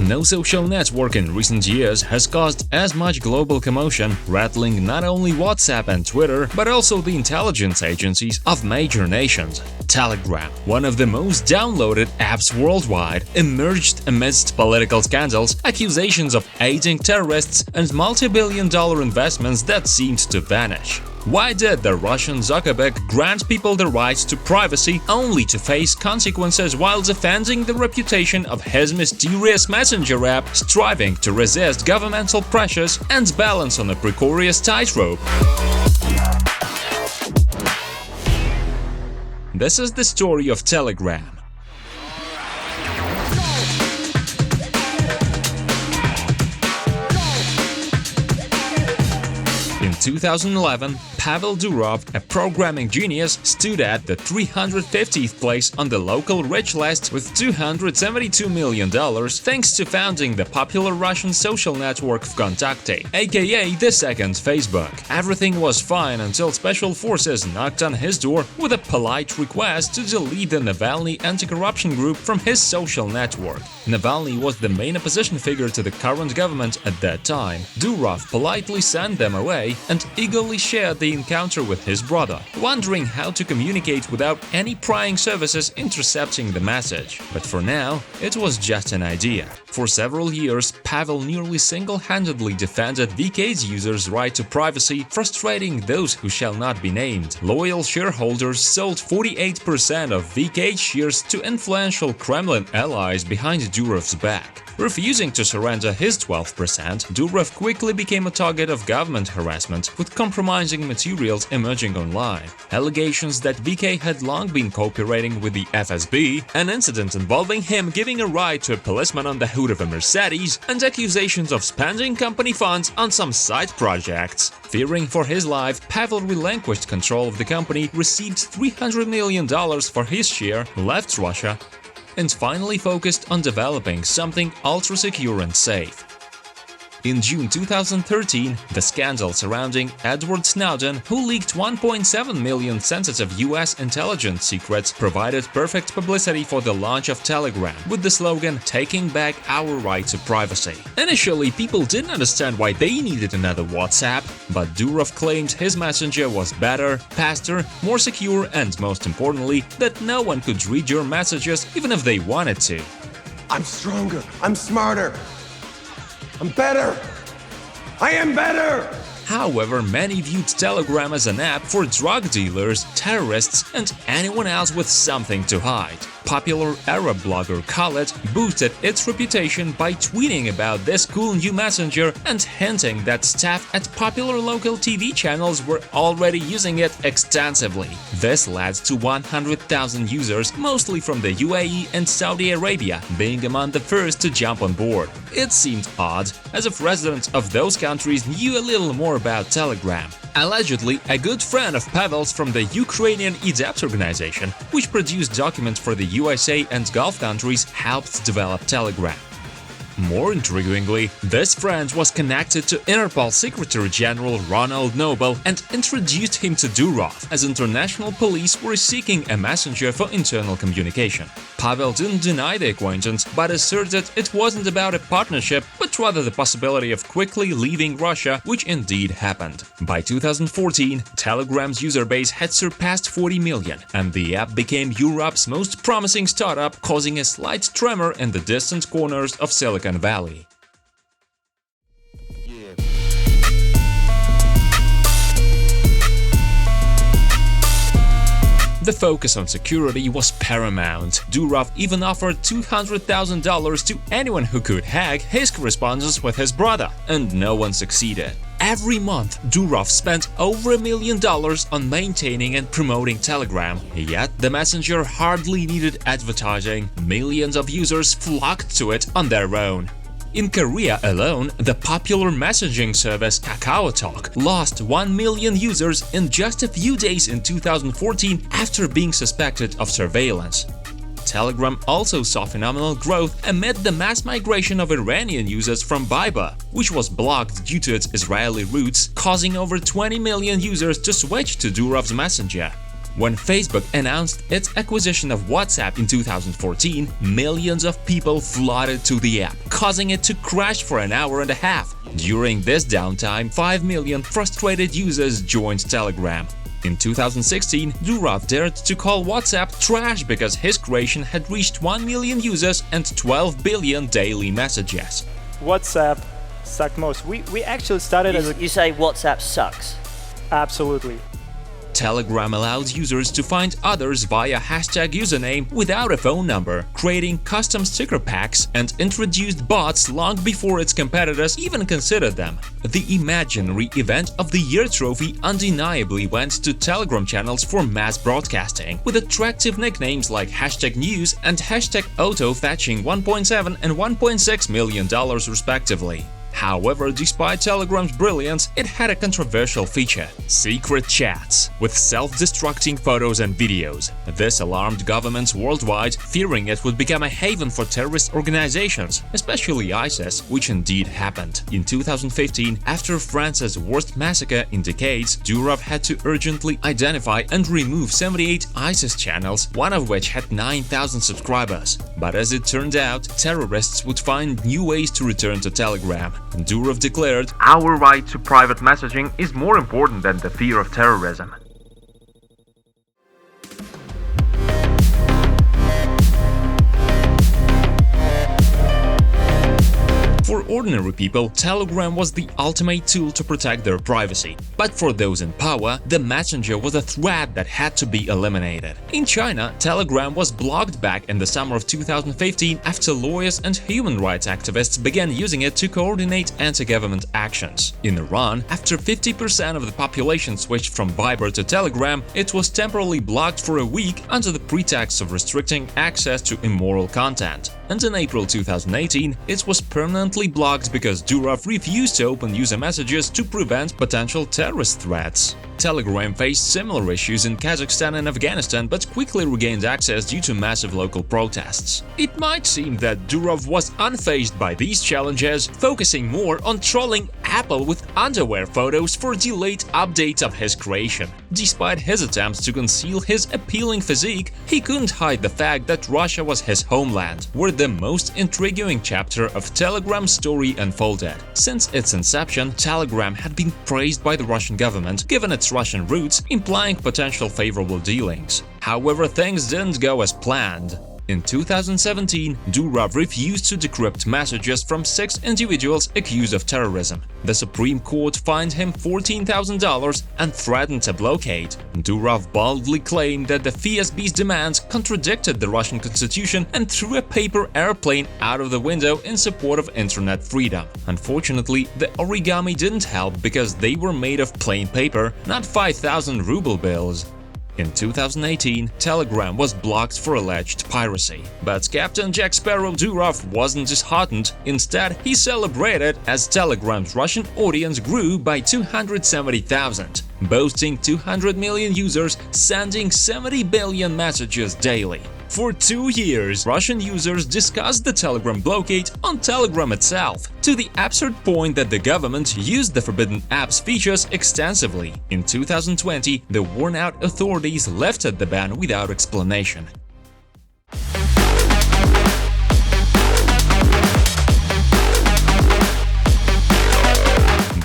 No social network in recent years has caused as much global commotion, rattling not only WhatsApp and Twitter, but also the intelligence agencies of major nations. Telegram, one of the most downloaded apps worldwide, emerged amidst political scandals, accusations of aiding terrorists, and multi-billion-dollar investments that seemed to vanish. Why did the Russian Zuckerberg grant people the right to privacy only to face consequences while defending the reputation of his mysterious messenger app, striving to resist governmental pressures and balance on a precarious tightrope? This is the story of Telegram. In 2011, Pavel Durov, a programming genius, stood at the 350th place on the local rich list with $272 million thanks to founding the popular Russian social network VKontakte, aka the second Facebook. Everything was fine until special forces knocked on his door with a polite request to delete the Navalny anti-corruption group from his social network. Navalny was the main opposition figure to the current government at that time. Durov politely sent them away and eagerly shared the encounter with his brother, wondering how to communicate without any prying services intercepting the message. But for now, it was just an idea. For several years, Pavel nearly single-handedly defended VK's users' right to privacy, frustrating those who shall not be named. Loyal shareholders sold 48% of VK shares to influential Kremlin allies behind Durov's back. Refusing to surrender his 12%, Durov quickly became a target of government harassment, with compromising materials emerging online. Allegations that VK had long been cooperating with the FSB, an incident involving him giving a ride to a policeman on the hood of a Mercedes, and accusations of spending company funds on some side projects. Fearing for his life, Pavel relinquished control of the company, received $300 million for his share, left Russia, and finally focused on developing something ultra-secure and safe. In June 2013, the scandal surrounding Edward Snowden, who leaked 1.7 million sensitive US intelligence secrets, provided perfect publicity for the launch of Telegram, with the slogan "Taking back our right to privacy." Initially, people didn't understand why they needed another WhatsApp, but Durov claimed his messenger was better, faster, more secure, and most importantly, that no one could read your messages even if they wanted to. I'm stronger, I'm smarter, I'm better! I am better! However, many viewed Telegram as an app for drug dealers, terrorists, and anyone else with something to hide. Popular Arab blogger Khaled boosted its reputation by tweeting about this cool new messenger and hinting that staff at popular local TV channels were already using it extensively. This led to 100,000 users, mostly from the UAE and Saudi Arabia, being among the first to jump on board. It seemed odd, as if residents of those countries knew a little more about Telegram. Allegedly, a good friend of Pavel's from the Ukrainian bs.adastra organization, which produced documents for the USA and Gulf countries, helped develop Telegram. More intriguingly, this friend was connected to Interpol Secretary General Ronald Noble and introduced him to Durov, as international police were seeking a messenger for internal communication. Pavel didn't deny the acquaintance, but asserted it wasn't about a partnership, but rather the possibility of quickly leaving Russia, which indeed happened. By 2014, Telegram's user base had surpassed 40 million, and the app became Europe's most promising startup, causing a slight tremor in the distant corners of Silicon Valley. The focus on security was paramount. Durov even offered $200,000 to anyone who could hack his correspondence with his brother, and no one succeeded. Every month, Durov spent over $1 million on maintaining and promoting Telegram, yet the messenger hardly needed advertising. Millions of users flocked to it on their own. In Korea alone, the popular messaging service KakaoTalk lost 1 million users in just a few days in 2014 after being suspected of surveillance. Telegram also saw phenomenal growth amid the mass migration of Iranian users from Viber, which was blocked due to its Israeli roots, causing over 20 million users to switch to Durov's messenger. When Facebook announced its acquisition of WhatsApp in 2014, millions of people flooded to the app, causing it to crash for an hour and a half. During this downtime, 5 million frustrated users joined Telegram. In 2016, Durov dared to call WhatsApp trash because his creation had reached 1 million users and 12 billion daily messages. WhatsApp sucked most. We actually started as a... You say WhatsApp sucks? Absolutely. Telegram allowed users to find others via hashtag username without a phone number, creating custom sticker packs, and introduced bots long before its competitors even considered them. The imaginary Event of the Year trophy undeniably went to Telegram channels for mass broadcasting, with attractive nicknames like hashtag news and hashtag auto fetching $1.7 and $1.6 million respectively. However, despite Telegram's brilliance, it had a controversial feature – secret chats with self-destructing photos and videos. This alarmed governments worldwide, fearing it would become a haven for terrorist organizations, especially ISIS, which indeed happened. In 2015, after France's worst massacre in decades, Durov had to urgently identify and remove 78 ISIS channels, one of which had 9,000 subscribers. But as it turned out, terrorists would find new ways to return to Telegram. Durov declared, "Our right to private messaging is more important than the fear of terrorism." For ordinary people, Telegram was the ultimate tool to protect their privacy. But for those in power, the messenger was a threat that had to be eliminated. In China, Telegram was blocked back in the summer of 2015 after lawyers and human rights activists began using it to coordinate anti-government actions. In Iran, after 50% of the population switched from Viber to Telegram, it was temporarily blocked for a week under the pretext of restricting access to immoral content. And in April 2018, it was permanently blocked because Durov refused to open user messages to prevent potential terrorist threats. Telegram faced similar issues in Kazakhstan and Afghanistan, but quickly regained access due to massive local protests. It might seem that Durov was unfazed by these challenges, focusing more on trolling Apple with underwear photos for delayed updates of his creation. Despite his attempts to conceal his appealing physique, he couldn't hide the fact that Russia was his homeland, where the most intriguing chapter of Telegram's story unfolded. Since its inception, Telegram had been praised by the Russian government, given its Russian roots, implying potential favorable dealings. However, things didn't go as planned. In 2017, Durov refused to decrypt messages from 6 individuals accused of terrorism. The Supreme Court fined him $14,000 and threatened a blockade. Durov boldly claimed that the FSB's demands contradicted the Russian constitution and threw a paper airplane out of the window in support of internet freedom. Unfortunately, the origami didn't help because they were made of plain paper, not 5,000 ruble bills. In 2018, Telegram was blocked for alleged piracy. But Captain Jack Sparrow Durov wasn't disheartened. Instead, he celebrated as Telegram's Russian audience grew by 270,000, boasting 200 million users sending 70 billion messages daily. For 2 years, Russian users discussed the Telegram blockade on Telegram itself, to the absurd point that the government used the forbidden apps features extensively. In 2020, the worn-out authorities lifted the ban without explanation.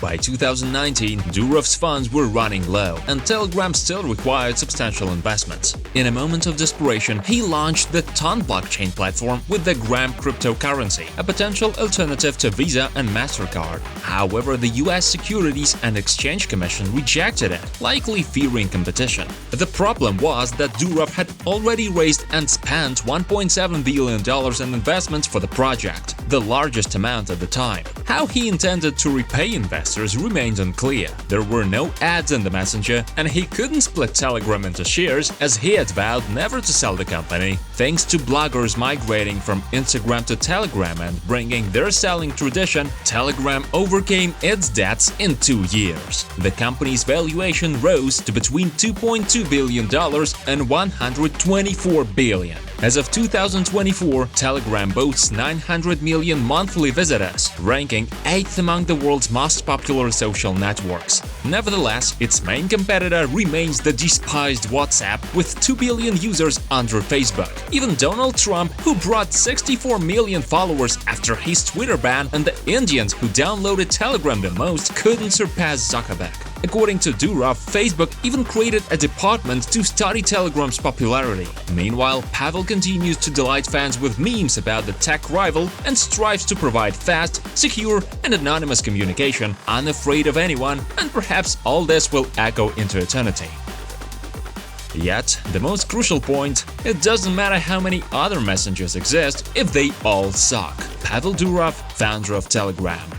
By 2019, Durov's funds were running low, and Telegram still required substantial investments. In a moment of desperation, he launched the Ton blockchain platform with the Gram cryptocurrency, a potential alternative to Visa and MasterCard. However, the US Securities and Exchange Commission rejected it, likely fearing competition. The problem was that Durov had already raised and spent $1.7 billion in investments for the project, the largest amount at the time. How he intended to repay investors remained unclear. There were no ads in the messenger, and he couldn't split Telegram into shares as he had vowed never to sell the company. Thanks to bloggers migrating from Instagram to Telegram and bringing their selling tradition, Telegram overcame its debts in 2 years. The company's valuation rose to between $2.2 billion and $124 billion. As of 2024, Telegram boasts 900 million monthly visitors, ranking 8th among the world's most popular social networks. Nevertheless, its main competitor remains the despised WhatsApp, with 2 billion users under Facebook. Even Donald Trump, who brought 64 million followers after his Twitter ban, and the Indians who downloaded Telegram the most, couldn't surpass Zuckerberg. According to Durov, Facebook even created a department to study Telegram's popularity. Meanwhile, Pavel continues to delight fans with memes about the tech rival and strives to provide fast, secure, and anonymous communication, unafraid of anyone, and perhaps all this will echo into eternity. Yet, the most crucial point, it doesn't matter how many other messengers exist if they all suck. Pavel Durov, founder of Telegram.